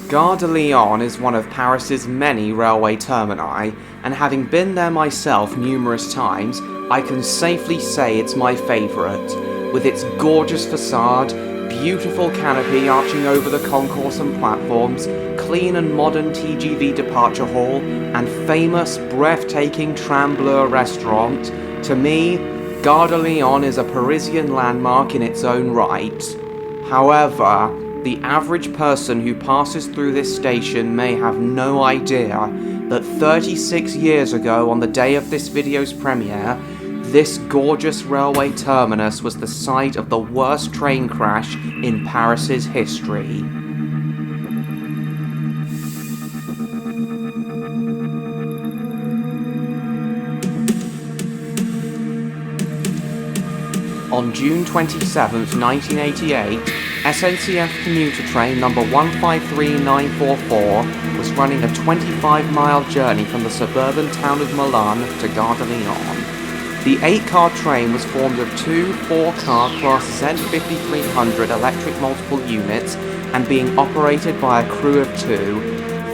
Gare de Lyon is one of Paris's many railway termini, and having been there myself numerous times, I can safely say it's my favourite, with its gorgeous façade, beautiful canopy arching over the concourse and platforms, clean and modern TGV departure hall, and famous, breathtaking Train Blu Restaurant. To me, Gare de Lyon is a Parisian landmark in its own right. However, the average person who passes through this station may have no idea that 36 years ago on the day of this video's premiere, this gorgeous railway terminus was the site of the worst train crash in Paris's history. On June 27, 1988, SNCF commuter train number 153944 was running a 25-mile journey from the suburban town of Milan to Gare de Lyon. The 8-car train was formed of two 4-car class Z5300 electric multiple units and being operated by a crew of two,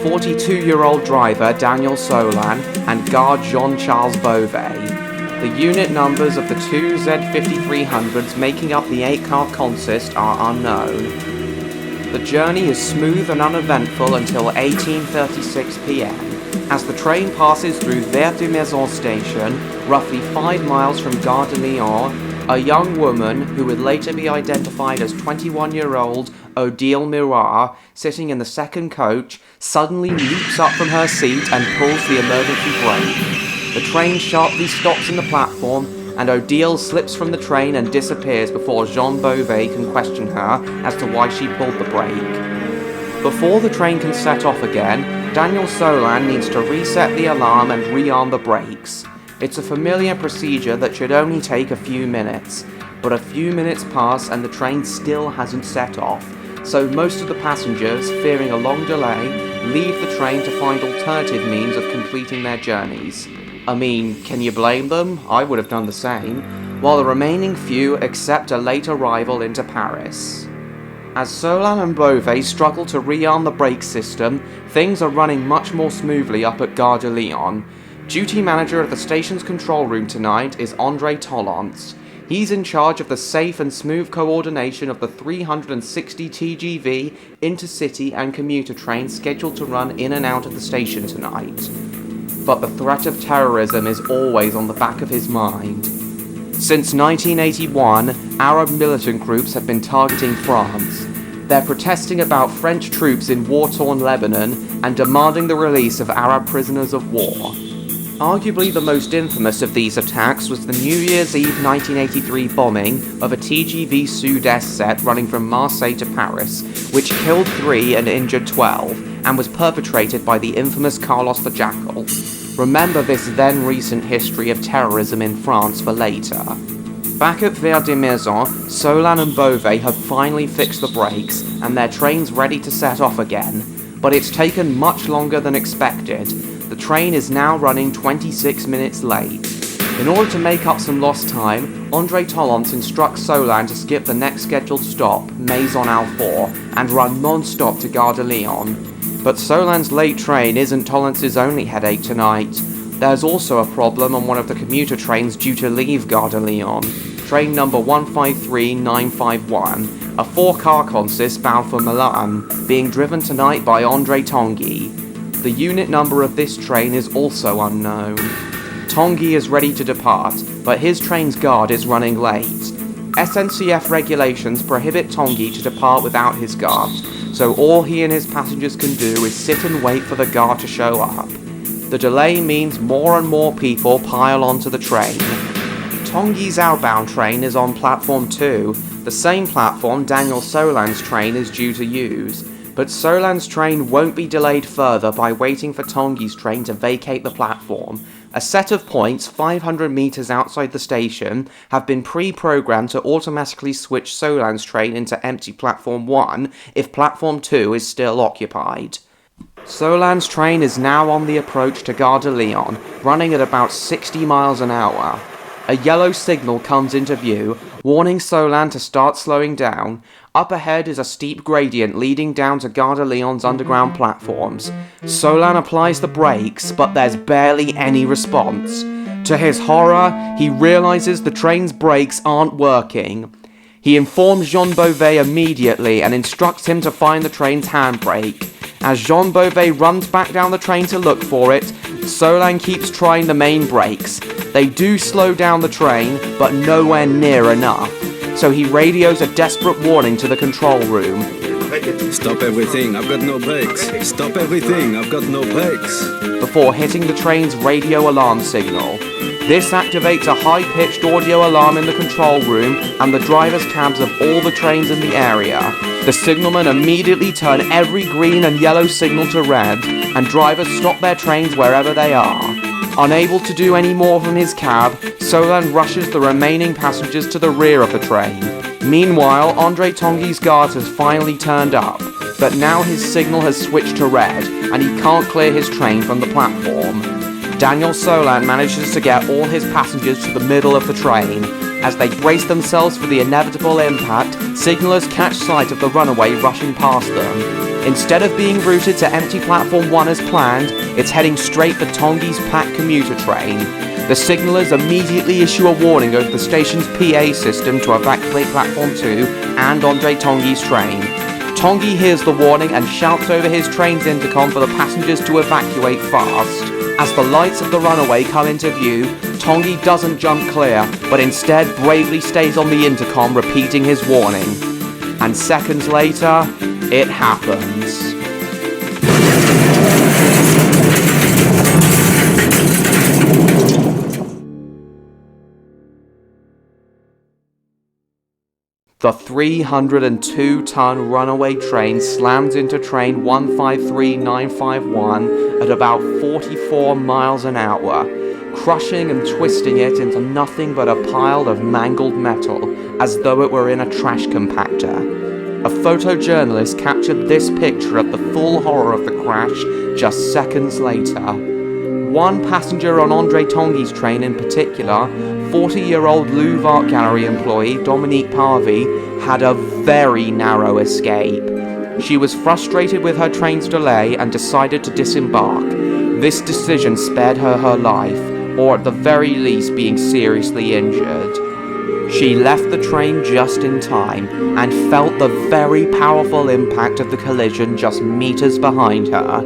42-year-old driver Daniel Solan and guard Jean-Charles Beauvais. The unit numbers of the two Z5300s making up the 8-car consist are unknown. The journey is smooth and uneventful until 18:36 p.m. as the train passes through Gare de Lyon station, roughly 5 miles from Gare de Lyon. A young woman, who would later be identified as 21-year-old Odile Miroir, sitting in the second coach, suddenly leaps up from her seat and pulls the emergency brake. The train sharply stops in the platform, and Odile slips from the train and disappears before Jean Beauvais can question her as to why she pulled the brake. Before the train can set off again, Daniel Solan needs to reset the alarm and rearm the brakes. It's a familiar procedure that should only take a few minutes, but a few minutes pass and the train still hasn't set off, so most of the passengers, fearing a long delay, leave the train to find alternative means of completing their journeys. I mean, can you blame them? I would have done the same. While the remaining few accept a late arrival into Paris. As Solan and Beauvais struggle to rearm the brake system, things are running much more smoothly up at Gare de Lyon. Duty manager at the station's control room tonight is André Tollance. He's in charge of the safe and smooth coordination of the 360 TGV, intercity and commuter trains scheduled to run in and out of the station tonight. But the threat of terrorism is always on the back of his mind. Since 1981, Arab militant groups have been targeting France. They're protesting about French troops in war-torn Lebanon and demanding the release of Arab prisoners of war. Arguably the most infamous of these attacks was the New Year's Eve 1983 bombing of a TGV Sud-Est set running from Marseille to Paris, which killed 3 and injured 12, and was perpetrated by the infamous Carlos the Jackal. Remember this then recent history of terrorism in France for later. Back at Gare de Lyon, Solan and Beauvais have finally fixed the brakes, and their train's ready to set off again, but it's taken much longer than expected. The train is now running 26 minutes late. In order to make up some lost time, André Tollance instructs Solan to skip the next scheduled stop, Maison Alfort, and run non-stop to Gare de Lyon. But Solan's late train isn't Tollance's only headache tonight. There's also a problem on one of the commuter trains due to leave Gare de Lyon, train number 153951, a 4-car consist bound for Milan, being driven tonight by André Tanguy. The unit number of this train is also unknown. Tanguy is ready to depart, but his train's guard is running late. SNCF regulations prohibit Tanguy to depart without his guard, so all he and his passengers can do is sit and wait for the guard to show up. The delay means more and more people pile onto the train. Tanguy's outbound train is on platform 2, the same platform Daniel Solan's train is due to use. But Solan's train won't be delayed further by waiting for Tanguy's train to vacate the platform. A set of points 500 meters outside the station have been pre-programmed to automatically switch Solan's train into empty platform 1 if platform 2 is still occupied. Solan's train is now on the approach to Gare de Lyon, running at about 60 miles an hour. A yellow signal comes into view, warning Solan to start slowing down. Up ahead is a steep gradient leading down to Gare de Lyon's underground platforms. Solan applies the brakes, but there's barely any response. To his horror, he realizes the train's brakes aren't working. He informs Jean Beauvais immediately and instructs him to find the train's handbrake. As Jean Beauvais runs back down the train to look for it, Solan keeps trying the main brakes. They do slow down the train, but nowhere near enough. So he radios a desperate warning to the control room. Stop everything, I've got no brakes. Stop everything, I've got no brakes. Before hitting the train's radio alarm signal. This activates a high-pitched audio alarm in the control room and the driver's cabs of all the trains in the area. The signalmen immediately turn every green and yellow signal to red, and drivers stop their trains wherever they are. Unable to do any more from his cab, Solan rushes the remaining passengers to the rear of the train. Meanwhile, André Tanguy's guard has finally turned up, but now his signal has switched to red, and he can't clear his train from the platform. Daniel Solan manages to get all his passengers to the middle of the train. As they brace themselves for the inevitable impact, signallers catch sight of the Runaway rushing past them. Instead of being routed to empty platform 1 as planned, it's heading straight for Tanguy's packed commuter train. The signallers immediately issue a warning over the station's PA system to evacuate platform 2 and André Tanguy's train. Tanguy hears the warning and shouts over his train's intercom for the passengers to evacuate fast. As the lights of the Runaway come into view, Tanguy doesn't jump clear, but instead bravely stays on the intercom repeating his warning. And seconds later, it happens. The 302-ton Runaway train slams into train 153951 at about 44 miles an hour, crushing and twisting it into nothing but a pile of mangled metal, as though it were in a trash compactor. A photojournalist captured this picture of the full horror of the crash just seconds later. One passenger on André Tanguy's train in particular, 40-year-old Louvre Art Gallery employee Dominique Parvy, had a very narrow escape. She was frustrated with her train's delay and decided to disembark. This decision spared her her life, or at the very least being seriously injured. She left the train just in time and felt the very powerful impact of the collision just meters behind her.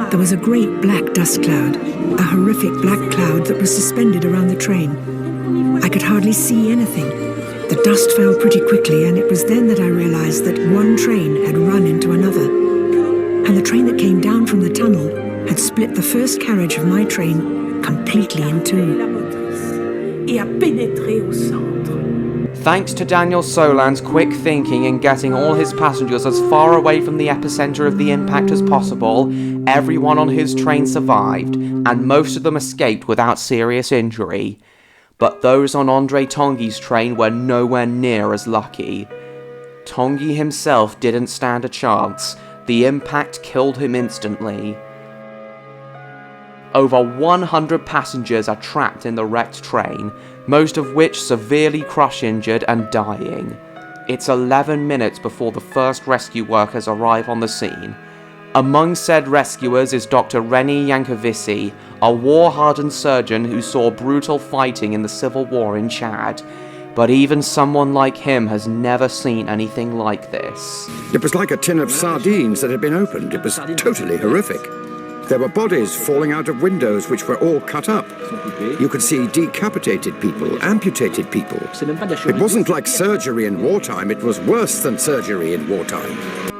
There was a great black dust cloud, a horrific black cloud that was suspended around the train. I could hardly see anything. The dust fell pretty quickly, and it was then that I realized that one train had run into another. And the train that came down from the tunnel had split the first carriage of my train completely in two. Thanks to Daniel Solan's quick thinking in getting all his passengers as far away from the epicenter of the impact as possible, everyone on his train survived, and most of them escaped without serious injury. But those on André Tanguy's train were nowhere near as lucky. Tanguy himself didn't stand a chance. The impact killed him instantly. Over 100 passengers are trapped in the wrecked train, most of which severely crush-injured and dying. It's 11 minutes before the first rescue workers arrive on the scene. Among said rescuers is Dr. René Yankovici, a war-hardened surgeon who saw brutal fighting in the civil war in Chad. But even someone like him has never seen anything like this. It was like a tin of sardines that had been opened. It was totally horrific. There were bodies falling out of windows which were all cut up. You could see decapitated people, amputated people. It wasn't like surgery in wartime, it was worse than surgery in wartime.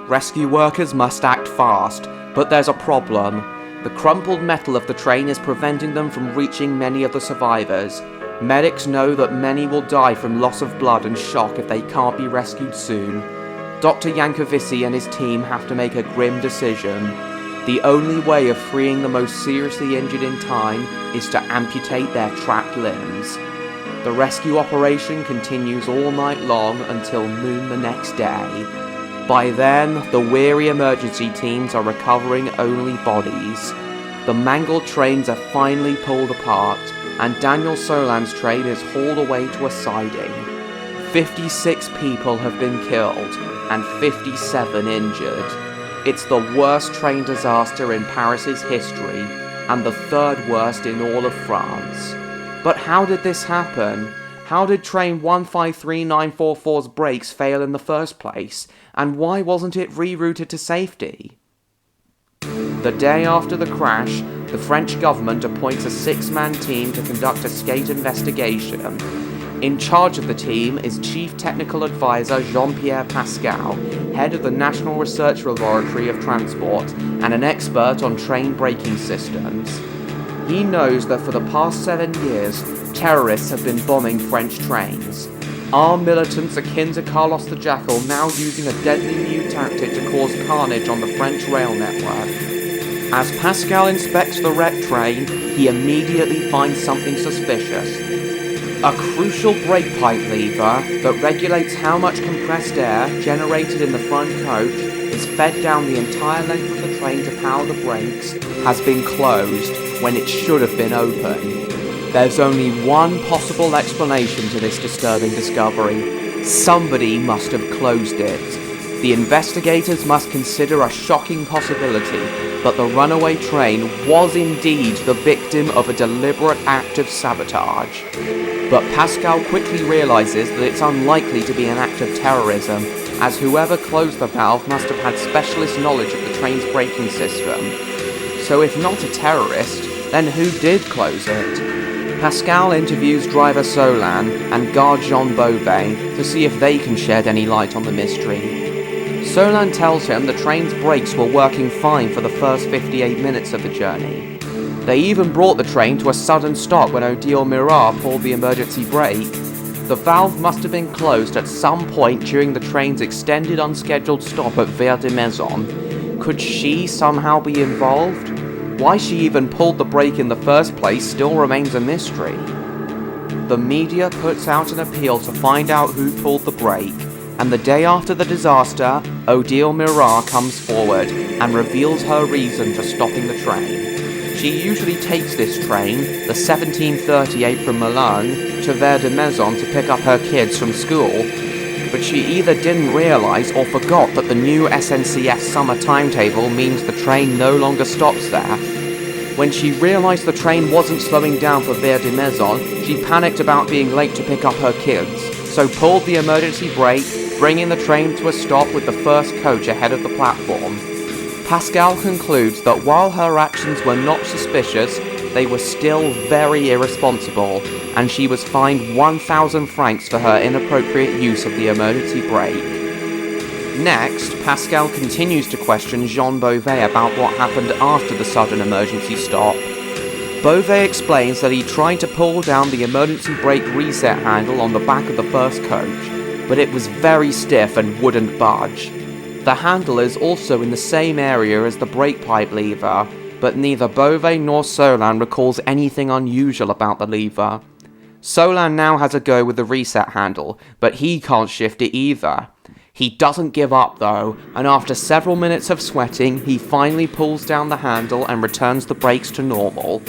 Rescue workers must act fast, but there's a problem. The crumpled metal of the train is preventing them from reaching many of the survivors. Medics know that many will die from loss of blood and shock if they can't be rescued soon. Dr. Yankovici and his team have to make a grim decision. The only way of freeing the most seriously injured in time is to amputate their trapped limbs. The rescue operation continues all night long until noon the next day. By then, the weary emergency teams are recovering only bodies. The mangled trains are finally pulled apart, and Daniel Solan's train is hauled away to a siding. 56 people have been killed and 57 injured. It's the worst train disaster in Paris's history and the third worst in all of France. But how did this happen? How did train 153944's brakes fail in the first place? And why wasn't it rerouted to safety? The day after the crash, the French government appoints a 6-man team to conduct a skate investigation. In charge of the team is Chief Technical Advisor Jean-Pierre Pascal, head of the National Research Laboratory of Transport, and an expert on train braking systems. He knows that for the past 7 years, terrorists have been bombing French trains. Armed militants akin to Carlos the Jackal now using a deadly new tactic to cause carnage on the French rail network. As Pascal inspects the wrecked train, he immediately finds something suspicious. A crucial brake pipe lever that regulates how much compressed air generated in the front coach is fed down the entire length of the train to power the brakes has been closed when it should have been open. There's only one possible explanation to this disturbing discovery. Somebody must have closed it. The investigators must consider a shocking possibility, but the runaway train was indeed the victim of a deliberate act of sabotage. But Pascal quickly realizes that it's unlikely to be an act of terrorism, as whoever closed the valve must have had specialist knowledge of the train's braking system. So if not a terrorist, then who did close it? Pascal interviews driver Solan and guard Jean Beauvais to see if they can shed any light on the mystery. Solan tells him the train's brakes were working fine for the first 58 minutes of the journey. They even brought the train to a sudden stop when Odile Mirat pulled the emergency brake. The valve must have been closed at some point during the train's extended unscheduled stop at Gare de Lyon. Could she somehow be involved? Why she even pulled the brake in the first place still remains a mystery. The media puts out an appeal to find out who pulled the brake, and the day after the disaster, Odile Mirat comes forward and reveals her reason for stopping the train. She usually takes this train, the 1738 from Milan, to Gare de Lyon to pick up her kids from school, but she either didn't realise or forgot that the new SNCF summer timetable means the train no longer stops there. When she realised the train wasn't slowing down for Gare de Lyon, she panicked about being late to pick up her kids, so pulled the emergency brake, bringing the train to a stop with the first coach ahead of the platform. Pascal concludes that while her actions were not suspicious, they were still very irresponsible, and she was fined 1,000 francs for her inappropriate use of the emergency brake. Next, Pascal continues to question Jean Beauvais about what happened after the sudden emergency stop. Beauvais explains that he tried to pull down the emergency brake reset handle on the back of the first coach, but it was very stiff and wouldn't budge. The handle is also in the same area as the brake pipe lever, but neither Beauvais nor Solan recalls anything unusual about the lever. Solan now has a go with the reset handle, but he can't shift it either. He doesn't give up though, and after several minutes of sweating, he finally pulls down the handle and returns the brakes to normal.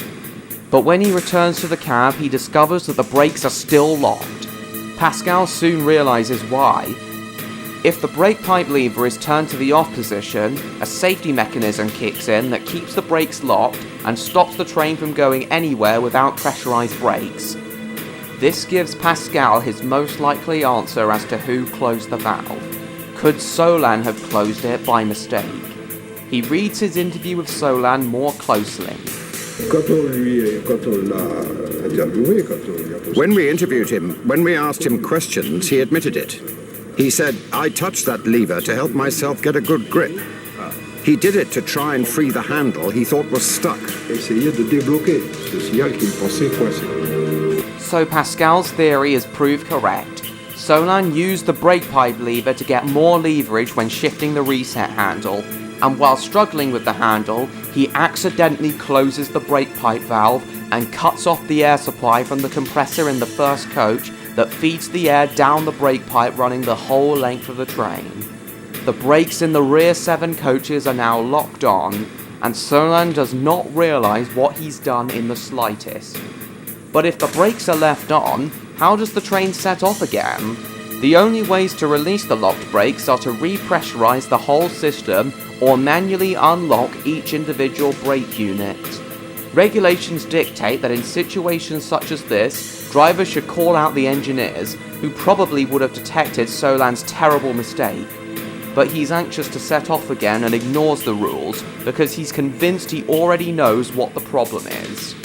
But when he returns to the cab, he discovers that the brakes are still locked. Pascal soon realizes why. If the brake pipe lever is turned to the off position, a safety mechanism kicks in that keeps the brakes locked and stops the train from going anywhere without pressurized brakes. This gives Pascal his most likely answer as to who closed the valve. Could Solan have closed it by mistake? He reads his interview with Solan more closely. When we interviewed him, when we asked him questions, he admitted it. He said, I touched that lever to help myself get a good grip. He did it to try and free the handle he thought was stuck. So Pascal's theory is proved correct. Solan used the brake pipe lever to get more leverage when shifting the reset handle, and while struggling with the handle, he accidentally closes the brake pipe valve and cuts off the air supply from the compressor in the first coach that feeds the air down the brake pipe running the whole length of the train. The brakes in the rear 7 coaches are now locked on, and Solan does not realise what he's done in the slightest. But if the brakes are left on, how does the train set off again? The only ways to release the locked brakes are to repressurize the whole system or manually unlock each individual brake unit. Regulations dictate that in situations such as this, drivers should call out the engineers, who probably would have detected Solan's terrible mistake. But he's anxious to set off again and ignores the rules because he's convinced he already knows what the problem is.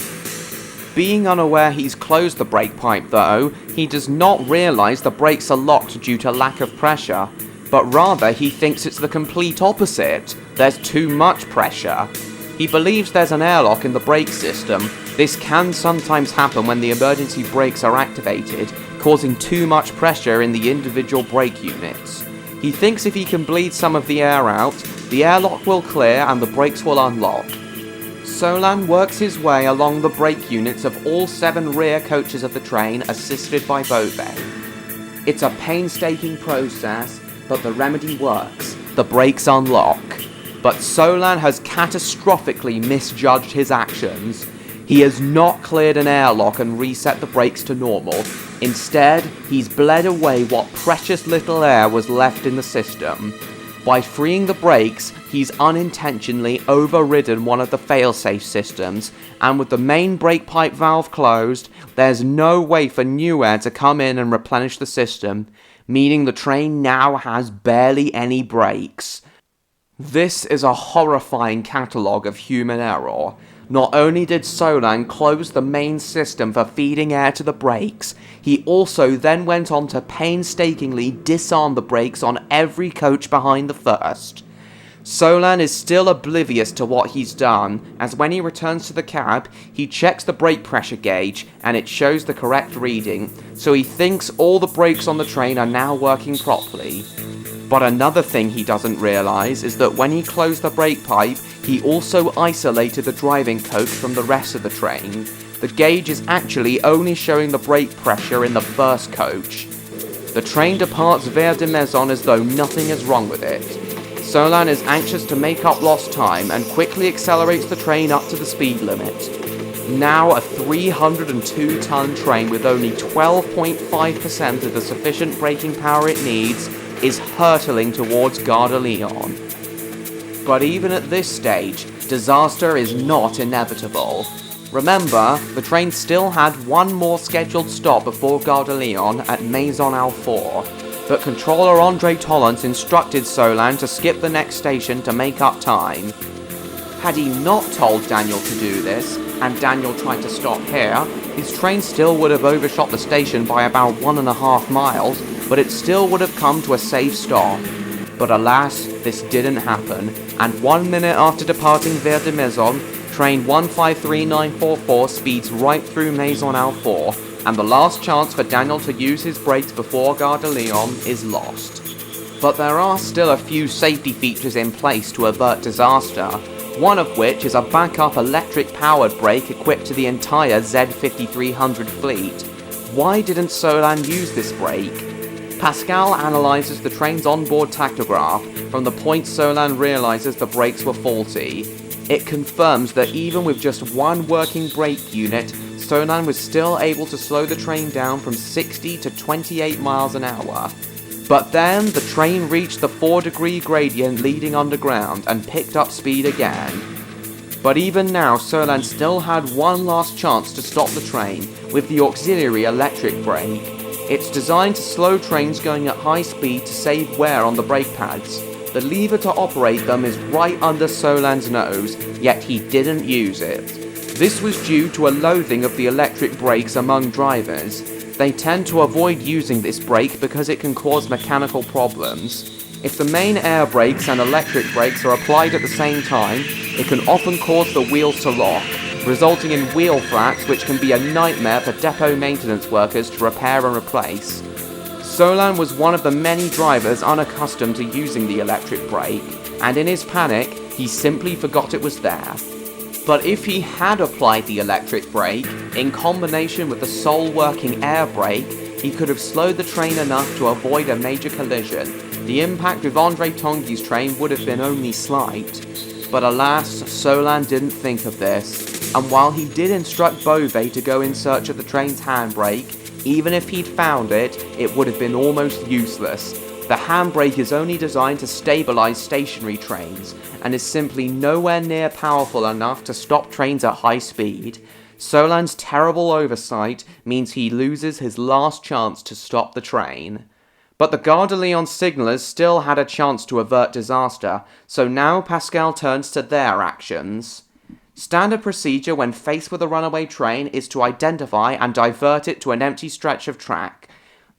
Being unaware he's closed the brake pipe though, he does not realise the brakes are locked due to lack of pressure, but rather he thinks it's the complete opposite. There's too much pressure. He believes there's an airlock in the brake system. This can sometimes happen when the emergency brakes are activated, causing too much pressure in the individual brake units. He thinks if he can bleed some of the air out, the airlock will clear and the brakes will unlock. Solan works his way along the brake units of all 7 rear coaches of the train, assisted by Beauvais. It's a painstaking process, but the remedy works. The brakes unlock. But Solan has catastrophically misjudged his actions. He has not cleared an airlock and reset the brakes to normal. Instead, he's bled away what precious little air was left in the system. By freeing the brakes, he's unintentionally overridden one of the failsafe systems, and with the main brake pipe valve closed, there's no way for new air to come in and replenish the system, meaning the train now has barely any brakes. This is a horrifying catalogue of human error. Not only did Solan close the main system for feeding air to the brakes, he also then went on to painstakingly disarm the brakes on every coach behind the first. Solan is still oblivious to what he's done, as when he returns to the cab, he checks the brake pressure gauge and it shows the correct reading, so he thinks all the brakes on the train are now working properly. But another thing he doesn't realise is that when he closed the brake pipe, he also isolated the driving coach from the rest of the train. The gauge is actually only showing the brake pressure in the first coach. The train departs Gare de Lyon as though nothing is wrong with it. Solan is anxious to make up lost time and quickly accelerates the train up to the speed limit. Now a 302-ton train with only 12.5% of the sufficient braking power it needs is hurtling towards Gare de Lyon. But even at this stage, disaster is not inevitable. Remember, the train still had one more scheduled stop before Gare de Lyon at Maison Alfort, but controller Andre Tollens instructed Solan to skip the next station to make up time. Had he not told Daniel to do this, and Daniel tried to stop here, his train still would have overshot the station by about 1.5 miles, but it still would have come to a safe stop. But alas, this didn't happen, and 1 minute after departing Gare de Lyon, train 153944 speeds right through Maison Alfort, and the last chance for Daniel to use his brakes before Gare de Lyon is lost. But there are still a few safety features in place to avert disaster, one of which is a backup electric-powered brake equipped to the entire Z5300 fleet. Why didn't Solan use this brake? Pascal analyzes the train's onboard tachograph from the point Solan realizes the brakes were faulty. It confirms that even with just one working brake unit, Solan was still able to slow the train down from 60 to 28 miles an hour. But then the train reached the 4-degree gradient leading underground and picked up speed again. But even now, Solan still had one last chance to stop the train with the auxiliary electric brake. It's designed to slow trains going at high speed to save wear on the brake pads. The lever to operate them is right under Solan's nose, yet he didn't use it. This was due to a loathing of the electric brakes among drivers. They tend to avoid using this brake because it can cause mechanical problems. If the main air brakes and electric brakes are applied at the same time, it can often cause the wheels to lock, resulting in wheel flats which can be a nightmare for depot maintenance workers to repair and replace. Solan was one of the many drivers unaccustomed to using the electric brake, and in his panic, he simply forgot it was there. But if he had applied the electric brake, in combination with the sole working air brake, he could have slowed the train enough to avoid a major collision. The impact with Andre Tanguy's train would have been only slight. But alas, Solan didn't think of this, and while he did instruct Beauvais to go in search of the train's handbrake, Even if he'd found it, it would have been almost useless. The handbrake is only designed to stabilize stationary trains, and is simply nowhere near powerful enough to stop trains at high speed. Solan's terrible oversight means he loses his last chance to stop the train. But the Gare de Lyon signallers still had a chance to avert disaster, so now Pascal turns to their actions. Standard procedure when faced with a runaway train is to identify and divert it to an empty stretch of track.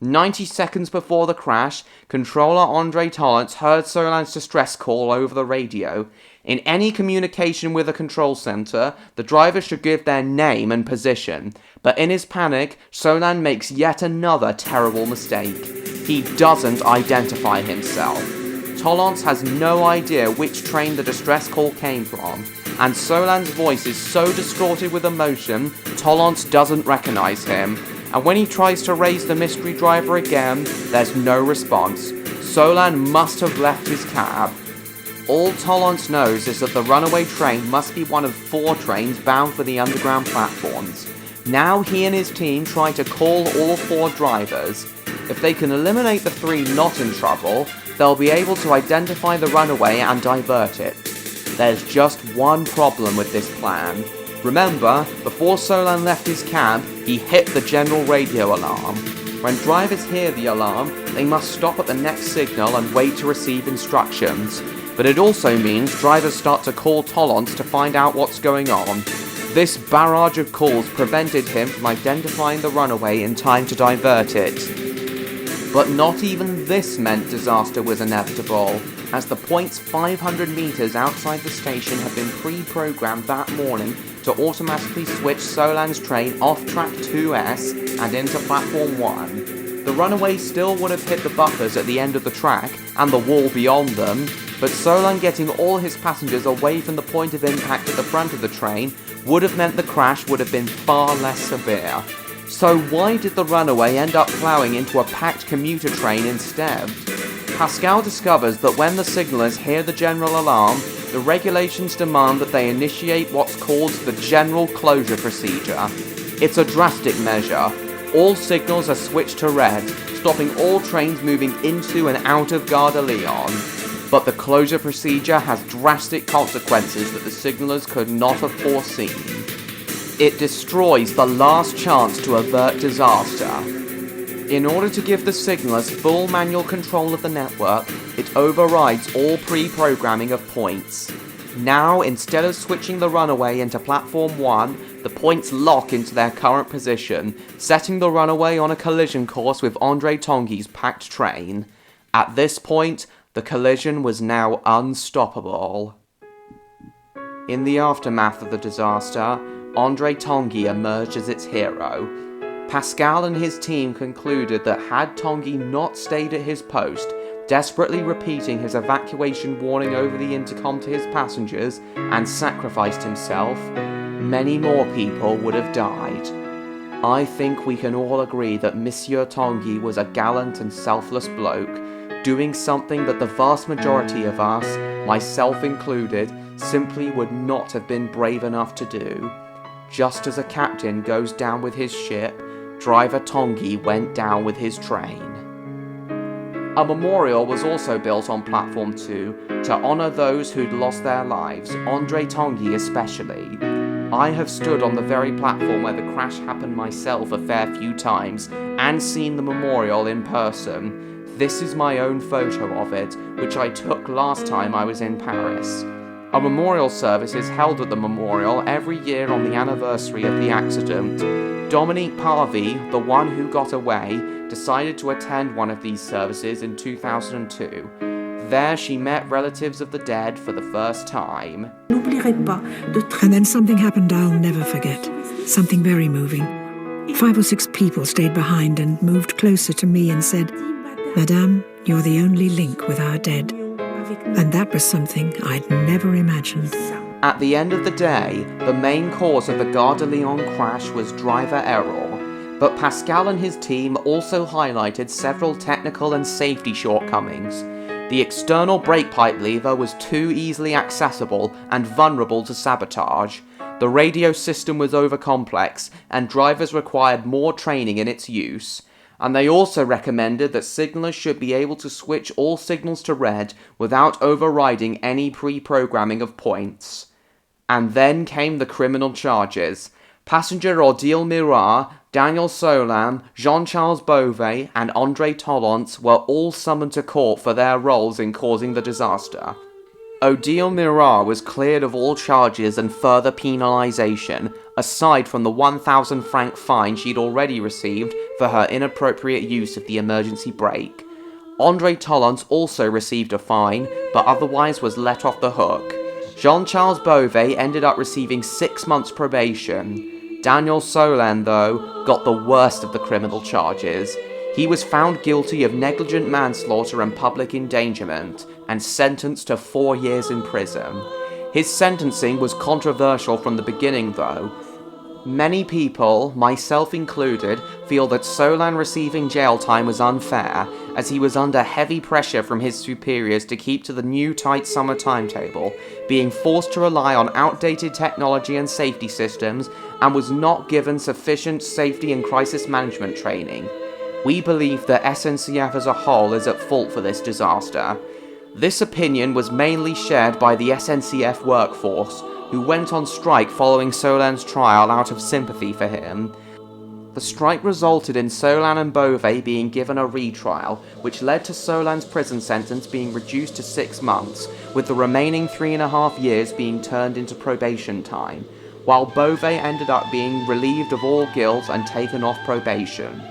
90 seconds before the crash, controller André Tollens heard Solan's distress call over the radio. In any communication with a control center, the driver should give their name and position. But in his panic, Solan makes yet another terrible mistake. He doesn't identify himself. Tollens has no idea which train the distress call came from, and Solan's voice is so distorted with emotion, Tollens doesn't recognize him. And when he tries to raise the mystery driver again, there's no response. Solan must have left his cab. All Tollens knows is that the runaway train must be one of 4 trains bound for the underground platforms. Now he and his team try to call all 4 drivers. If they can eliminate the 3 not in trouble, they'll be able to identify the runaway and divert it. There's just one problem with this plan. Remember, before Solan left his cab, he hit the general radio alarm. When drivers hear the alarm, they must stop at the next signal and wait to receive instructions. But it also means drivers start to call Tollens to find out what's going on. This barrage of calls prevented him from identifying the runaway in time to divert it. But not even this meant disaster was inevitable, as the points 500 meters outside the station had been pre-programmed that morning to automatically switch Solan's train off track 2S and into platform 1. The runaway still would have hit the buffers at the end of the track and the wall beyond them, but Solan getting all his passengers away from the point of impact at the front of the train would have meant the crash would have been far less severe. So why did the runaway end up ploughing into a packed commuter train instead? Pascal discovers that when the signallers hear the general alarm, the regulations demand that they initiate what's called the general closure procedure. It's a drastic measure. All signals are switched to red, stopping all trains moving into and out of Gare de Lyon. But the closure procedure has drastic consequences that the signallers could not have foreseen. It destroys the last chance to avert disaster. In order to give the signallers full manual control of the network, it overrides all pre-programming of points. Now, instead of switching the runaway into platform 1, the points lock into their current position, setting the runaway on a collision course with André Tanguy's packed train. At this point, the collision was now unstoppable. In the aftermath of the disaster, André Tanguy emerged as its hero. Pascal and his team concluded that had Tanguy not stayed at his post, desperately repeating his evacuation warning over the intercom to his passengers, and sacrificed himself, many more people would have died. I think we can all agree that Monsieur Tanguy was a gallant and selfless bloke, doing something that the vast majority of us, myself included, simply would not have been brave enough to do. Just as a captain goes down with his ship, driver Tanguy went down with his train. A memorial was also built on Platform 2 to honour those who'd lost their lives, André Tanguy especially. I have stood on the very platform where the crash happened myself a fair few times and seen the memorial in person. This is my own photo of it, which I took last time I was in Paris. A memorial service is held at the memorial every year on the anniversary of the accident. Dominique Parvy, the one who got away, decided to attend one of these services in 2002. There she met relatives of the dead for the first time. And then something happened I'll never forget. Something very moving. 5 or 6 people stayed behind and moved closer to me and said, "Madame, you're the only link with our dead." And that was something I'd never imagined. At the end of the day, the main cause of the Gare de Lyon crash was driver error, but Pascal and his team also highlighted several technical and safety shortcomings. The external brake pipe lever was too easily accessible and vulnerable to sabotage. The radio system was overcomplex, and drivers required more training in its use. And they also recommended that signallers should be able to switch all signals to red without overriding any pre-programming of points. And then came the criminal charges. Passenger Odile Mirat, Daniel Solan, Jean-Charles Beauvais, and André Tollant were all summoned to court for their roles in causing the disaster. Odile Mirat was cleared of all charges and further penalisation, aside from the 1,000 franc fine she'd already received for her inappropriate use of the emergency brake. André Tollant also received a fine, but otherwise was let off the hook. Jean-Charles Beauvais ended up receiving 6 months probation. Daniel Solan, though, got the worst of the criminal charges. He was found guilty of negligent manslaughter and public endangerment, and sentenced to 4 years in prison. His sentencing was controversial from the beginning, though. Many people, myself included, feel that Solan receiving jail time was unfair, as he was under heavy pressure from his superiors to keep to the new tight summer timetable, being forced to rely on outdated technology and safety systems, and was not given sufficient safety and crisis management training. We believe that SNCF as a whole is at fault for this disaster. This opinion was mainly shared by the SNCF workforce, who went on strike following Solan's trial out of sympathy for him. The strike resulted in Solan and Beauvais being given a retrial, which led to Solan's prison sentence being reduced to 6 months, with the remaining 3.5 years being turned into probation time, while Beauvais ended up being relieved of all guilt and taken off probation.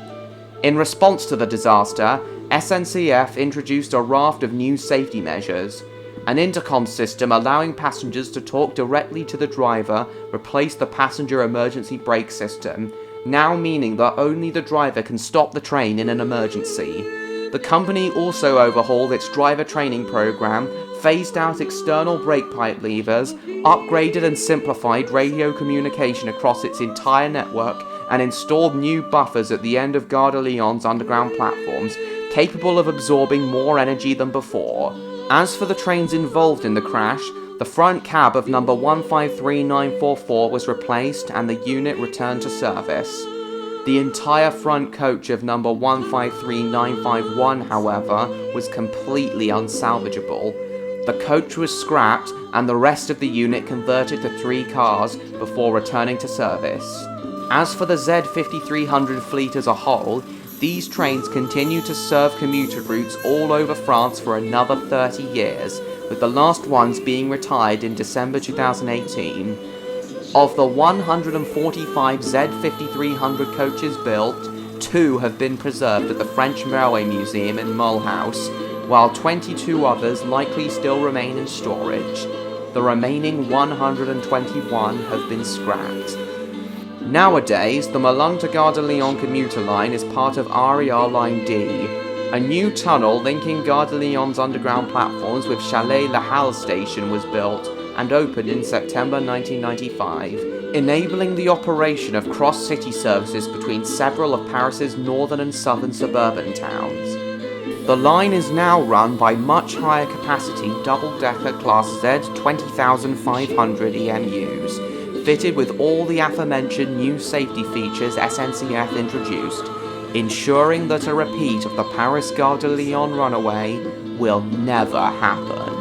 In response to the disaster, SNCF introduced a raft of new safety measures. An intercom system allowing passengers to talk directly to the driver replaced the passenger emergency brake system, now meaning that only the driver can stop the train in an emergency. The company also overhauled its driver training program, phased out external brake pipe levers, upgraded and simplified radio communication across its entire network, and installed new buffers at the end of Gare de Lyon's underground platforms, capable of absorbing more energy than before. As for the trains involved in the crash, the front cab of number 153944 was replaced and the unit returned to service. The entire front coach of number 153951, however, was completely unsalvageable. The coach was scrapped and the rest of the unit converted to 3 cars before returning to service. As for the Z5300 fleet as a whole, these trains continue to serve commuter routes all over France for another 30 years, with the last ones being retired in December 2018. Of the 145 Z5300 coaches built, 2 have been preserved at the French Railway Museum in Mulhouse, while 22 others likely still remain in storage. The remaining 121 have been scrapped. Nowadays, the Milan to Gare de Lyon commuter line is part of RER Line D. A new tunnel linking Gare de Lyon's underground platforms with Chalet La Halle station was built and opened in September 1995, enabling the operation of cross-city services between several of Paris's northern and southern suburban towns. The line is now run by much higher capacity double-decker Class Z 20,500 EMUs, fitted with all the aforementioned new safety features SNCF introduced, ensuring that a repeat of the Paris Gare de Lyon Runaway will never happen.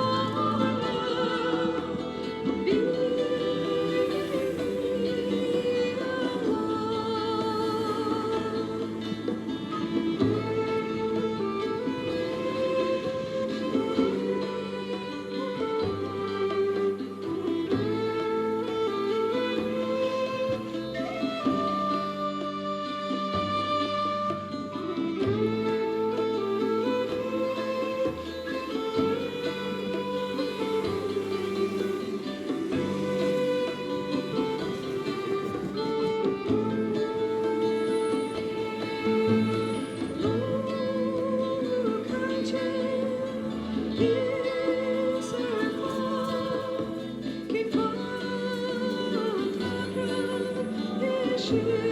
Should